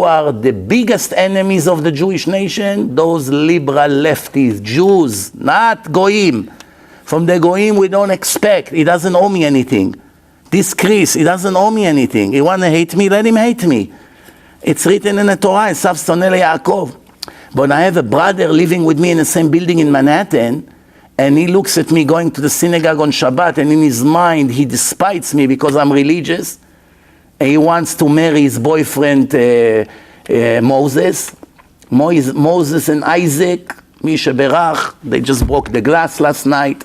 are the biggest enemies of the Jewish nation? Those liberal lefties, Jews, not Goyim. From the Goyim we don't expect. He doesn't owe me anything. This Chris, he doesn't owe me anything. He want to hate me, let him hate me. It's written in the Torah, Esav Sonel Yaakov. But I have a brother living with me in the same building in Manhattan, and he looks at me going to the synagogue on Shabbat, and in his mind he despises me because I'm religious. And he wants to marry his boyfriend Moses. Moses and Isaac, Misha Berach, they just broke the glass last night.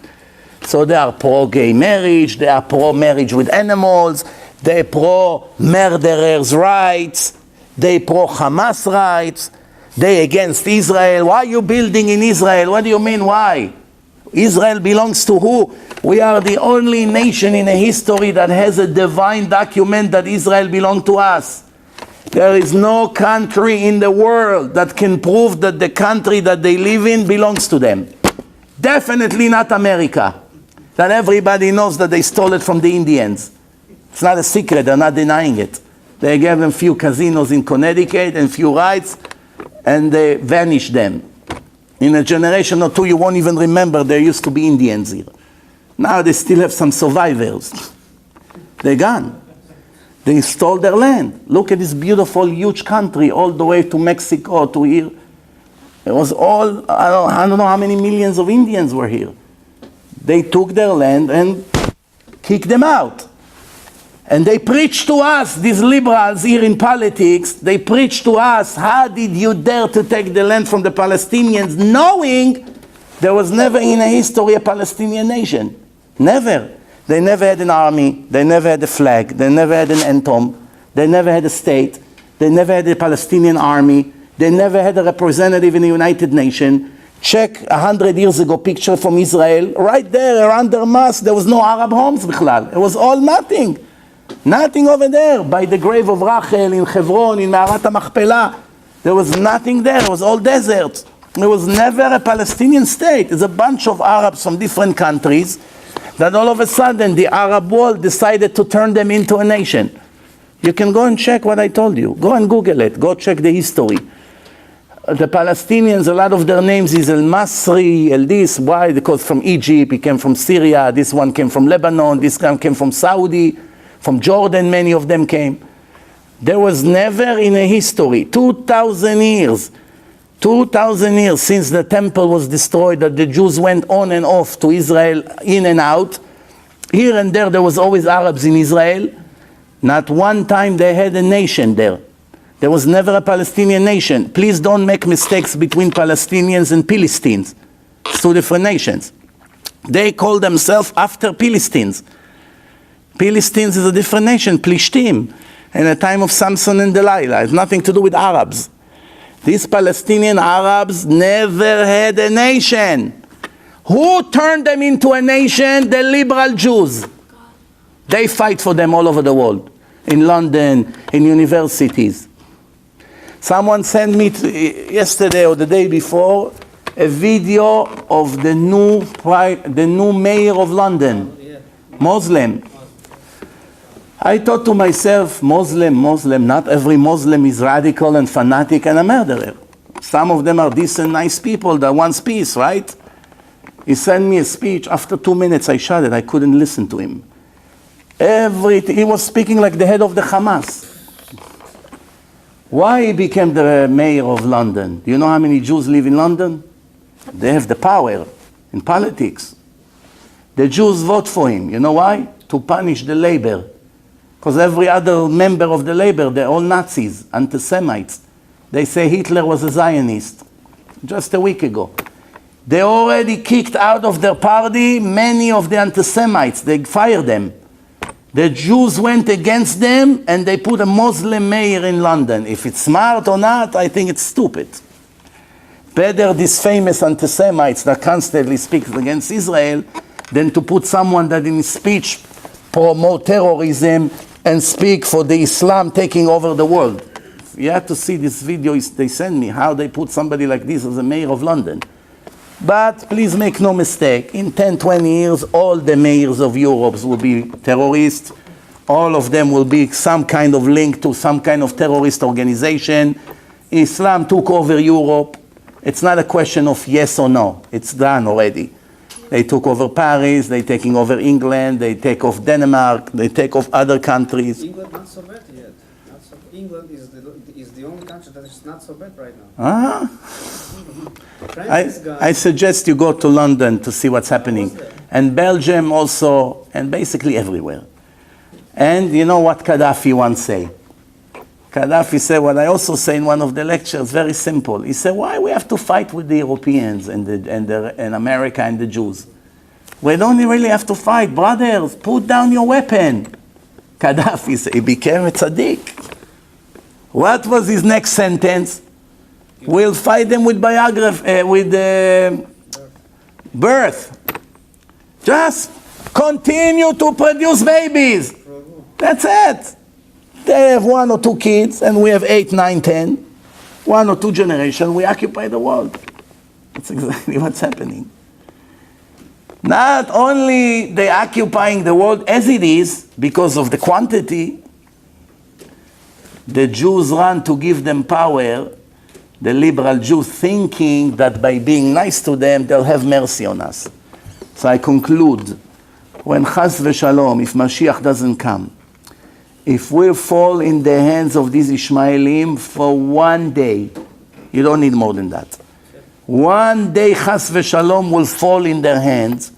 So they are pro-gay marriage, they are pro-marriage with animals, they pro-murderers' rights, they pro-Hamas rights, they against Israel. Why are you building in Israel? What do you mean, why? Israel belongs to who? We are the only nation in a history that has a divine document that Israel belongs to us. There is no country in the world that can prove that the country that they live in belongs to them. Definitely not America. That everybody knows that they stole it from the Indians. It's not a secret, they're not denying it. They gave them few casinos in Connecticut and few rights, and they vanished them. In a generation or two, you won't even remember there used to be Indians here. Now they still have some survivors. They're gone. They stole their land. Look at this beautiful, huge country, all the way to Mexico, to here. It was all, I don't know how many millions of Indians were here. They took their land and kicked them out. And they preach to us, these liberals here in politics, they preach to us, how did you dare to take the land from the Palestinians, knowing there was never in a history a Palestinian nation. Never. They never had an army, they never had a flag, they never had an anthem, they never had a state, they never had a Palestinian army, they never had a representative in the United Nations. Check 100 years ago picture from Israel, right there around their mosque, there was no Arab homes, bichlal. It was all nothing. Nothing over there, by the grave of Rachel in Hebron, in Ma'arat HaMachpelah. There was nothing there, it was all desert. There was never a Palestinian state. It's a bunch of Arabs from different countries that all of a sudden the Arab world decided to turn them into a nation. You can go and check what I told you. Go and Google it, go check the history. The Palestinians, a lot of their names is El-Masri, El-This. Why? Because from Egypt, he came from Syria, this one came from Lebanon, this one came from Saudi. From Jordan, many of them came. There was never in a history, 2,000 years since the temple was destroyed, that the Jews went on and off to Israel, in and out. Here and there was always Arabs in Israel. Not one time they had a nation there. There was never a Palestinian nation. Please don't make mistakes between Palestinians and Philistines. It's two different nations. They call themselves after Philistines. Philistines is a different nation, Plishtim, in the time of Samson and Delilah. It has nothing to do with Arabs. These Palestinian Arabs never had a nation. Who turned them into a nation? The liberal Jews. They fight for them all over the world, in London, in universities. Someone sent me yesterday or the day before a video of the new mayor of London, Muslim. I thought to myself, Muslim, not every Muslim is radical and fanatic and a murderer. Some of them are decent, nice people that want peace, right? He sent me a speech. After 2 minutes, I shut it. I couldn't listen to him. He was speaking like the head of the Hamas. Why he became the mayor of London? Do you know how many Jews live in London? They have the power in politics. The Jews vote for him. You know why? To punish the labor. Because every other member of the labor, they're all Nazis, anti-Semites. They say Hitler was a Zionist. Just a week ago. They already kicked out of their party many of the anti-Semites. They fired them. The Jews went against them and they put a Muslim mayor in London. If it's smart or not, I think it's stupid. Better these famous anti-Semites that constantly speak against Israel than to put someone that in his speech promote terrorism and speak for the Islam taking over the world. You have to see this video they send me, how they put somebody like this as a mayor of London. But please make no mistake, in 10, 20 years, all the mayors of Europe will be terrorists, All of them will be some kind of link to some kind of terrorist organization. Islam took over Europe. It's not a question of yes or no. It's done already. They took over Paris, they're taking over England, they take off Denmark, they take off other countries. England not so bad yet. England is the only country that is not so bad right now. I suggest you go to London to see what's happening. And Belgium also, and basically everywhere. And you know what Gaddafi once said? Gaddafi said what I also say in one of the lectures, very simple. He said, why we have to fight with the Europeans and America and the Jews? We don't really have to fight. Brothers, put down your weapon. Gaddafi said, he became a tzaddik. What was his next sentence? We'll fight them with birth. Just continue to produce babies. That's it. They have 1 or 2 kids, and we have 8, 9, 10. 1 or 2 generations, we occupy the world. That's exactly what's happening. Not only they occupying the world as it is, because of the quantity, the Jews run to give them power, the liberal Jews thinking that by being nice to them, they'll have mercy on us. So I conclude, when Chas v'Shalom, if Mashiach doesn't come, if we fall in the hands of these Ishmaelim for one day, you don't need more than that. One day Chas v'Shalom will fall in their hands,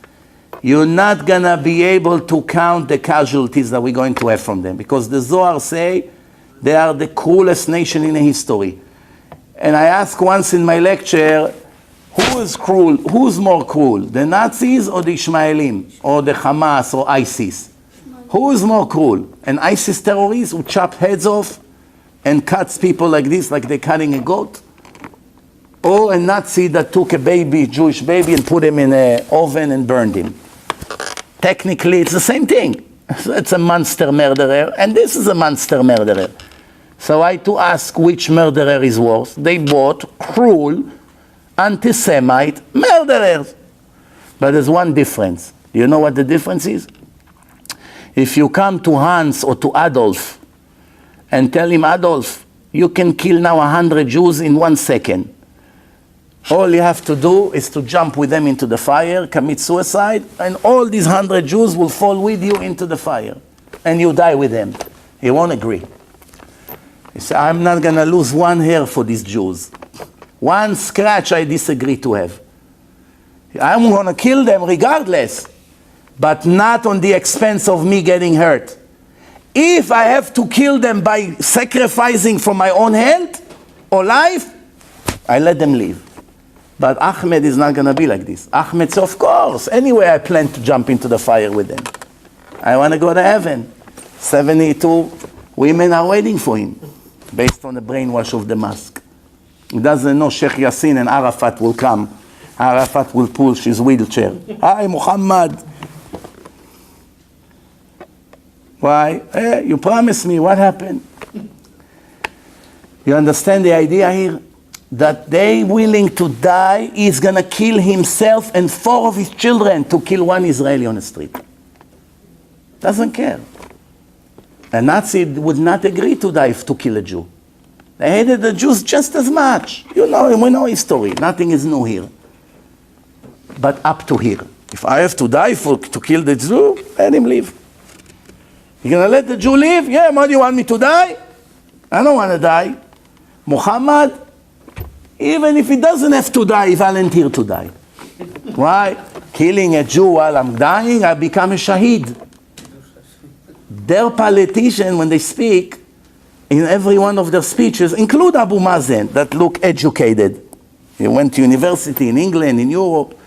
you're not going to be able to count the casualties that we're going to have from them. Because the Zohar say they are the cruelest nation in history. And I asked once in my lecture, who is cruel? Who's more cruel? The Nazis or the Ishmaelim? Or the Hamas or ISIS? Who is more cruel? An ISIS terrorist who chop heads off and cuts people like this, like they're cutting a goat? Or a Nazi that took a baby, Jewish baby, and put him in an oven and burned him? Technically, it's the same thing. It's a monster murderer, and this is a monster murderer. So I had to ask which murderer is worse. They both cruel, anti-Semite murderers. But there's one difference. Do you know what the difference is? If you come to Hans or to Adolf and tell him, Adolf, you can kill now 100 Jews in 1 second. All you have to do is to jump with them into the fire, commit suicide, and all these 100 Jews will fall with you into the fire. And you die with them. He won't agree. He said, I'm not going to lose one hair for these Jews. One scratch I disagree to have. I'm going to kill them regardless, but not on the expense of me getting hurt. If I have to kill them by sacrificing for my own health or life, I let them live. But Ahmed is not going to be like this. Ahmed said, of course, anyway I plan to jump into the fire with them. I want to go to heaven. 72 women are waiting for him, based on the brainwash of the mosque. He doesn't know Sheikh Yassin and Arafat will come. Arafat will push his wheelchair. Hi, Muhammad. Why? Hey, you promised me. What happened? You understand the idea here? That they willing to die, he's going to kill himself and 4 of his children to kill 1 Israeli on the street. Doesn't care. A Nazi would not agree to die to kill a Jew. They hated the Jews just as much. You know, we know history. Nothing is new here. But up to here. If I have to die to kill the Jew, let him live. You're going to let the Jew live? Yeah, what do you want me to die? I don't want to die. Muhammad, even if he doesn't have to die, he volunteered to die. Why? Killing a Jew while I'm dying, I become a shaheed. Their politicians, when they speak, in every one of their speeches, include Abu Mazen, that look educated. He went to university in England, in Europe.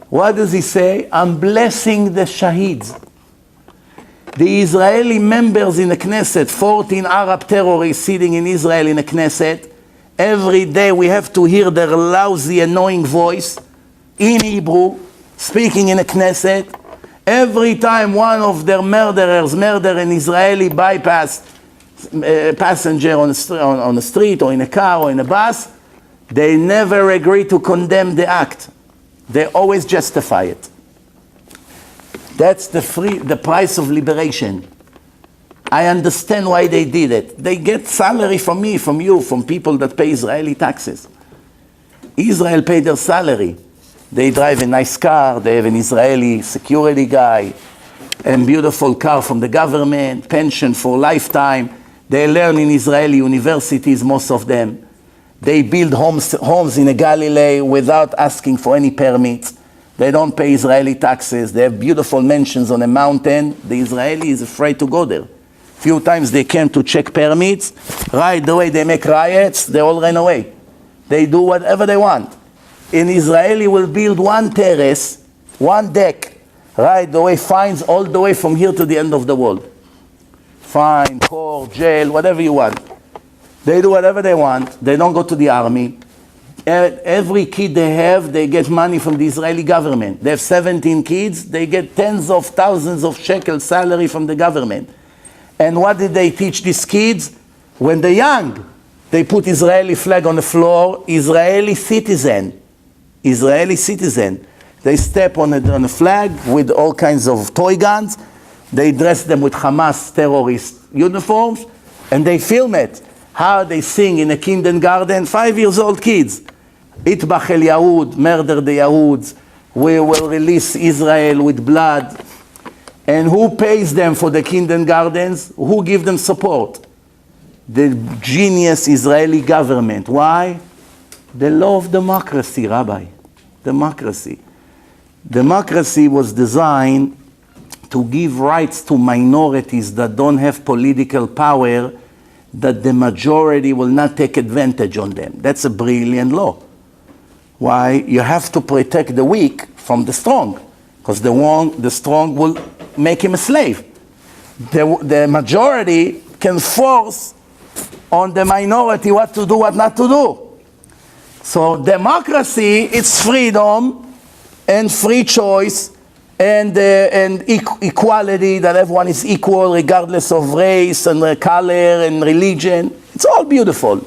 What does he say? I'm blessing the shaheeds. The Israeli members in the Knesset, 14 Arab terrorists sitting in Israel in the Knesset, every day we have to hear their lousy, annoying voice in Hebrew, speaking in the Knesset. Every time one of their murderers murder an Israeli bypass passenger on the street or in a car or in a bus, they never agree to condemn the act. They always justify it. That's the price of liberation. I understand why they did it. They get salary from me, from you, from people that pay Israeli taxes. Israel pay their salary. They drive a nice car, they have an Israeli security guy, a beautiful car from the government, pension for lifetime. They learn in Israeli universities, most of them. They build homes in Galilee without asking for any permits. They don't pay Israeli taxes. They have beautiful mansions on a mountain. The Israeli is afraid to go there. Few times they came to check permits. Right away they make riots. They all ran away. They do whatever they want. In Israeli will build one terrace, one deck. Right away fines all the way from here to the end of the world. Fine, court, jail, whatever you want. They do whatever they want. They don't go to the army. Every kid they have, they get money from the Israeli government. They have 17 kids, they get tens of thousands of shekels salary from the government. And what did they teach these kids? When they're young, they put Israeli flag on the floor, Israeli citizen. Israeli citizen. They step on a flag with all kinds of toy guns. They dress them with Hamas terrorist uniforms, and they film it. How they sing in a kindergarten, 5 years old kids. Itbach el Yahud, murder the Yahuds. We will release Israel with blood. And who pays them for the kindergartens? Who give them support? The genius Israeli government. Why? The law of democracy, Rabbi. Democracy. Democracy was designed to give rights to minorities that don't have political power, that the majority will not take advantage on them. That's a brilliant law. Why? You have to protect the weak from the strong, because the strong will make him a slave. The majority can force on the minority what to do, what not to do. So democracy, it's freedom and free choice and equality, that everyone is equal regardless of race and color and religion. It's all beautiful.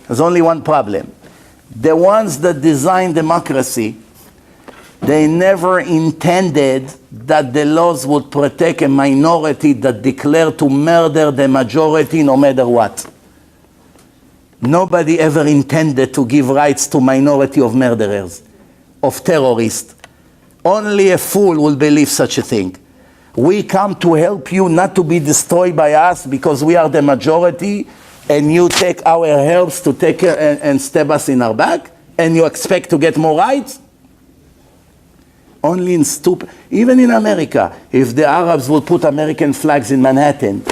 There's only one problem. The ones that designed democracy, they never intended that the laws would protect a minority that declared to murder the majority no matter what. Nobody ever intended to give rights to minority of murderers, of terrorists. Only a fool will believe such a thing. We come to help you not to be destroyed by us because we are the majority, and you take our helps to take and stab us in our back, and you expect to get more rights? Only in stupid. Even in America, if the Arabs would put American flags in Manhattan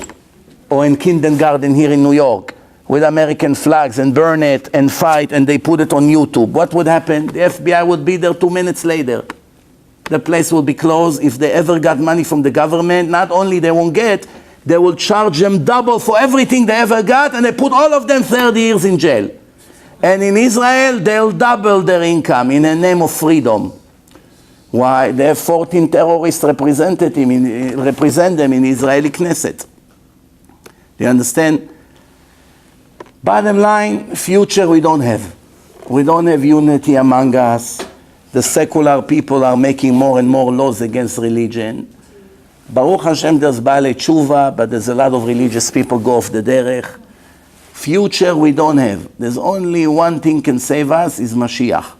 or in kindergarten here in New York with American flags and burn it and fight, and they put it on YouTube, what would happen? The FBI would be there 2 minutes later. The place will be closed. If they ever got money from the government, not only they won't get, they will charge them double for everything they ever got, and they put all of them 30 years in jail. And in Israel, they'll double their income in the name of freedom. Why? They have 14 terrorists represent them in Israeli Knesset. Do you understand? Bottom line, future we don't have. We don't have unity among us. The secular people are making more and more laws against religion. Baruch Hashem, there's Baalei Tshuva, but there's a lot of religious people go off the derech. Future we don't have. There's only one thing can save us, is Mashiach.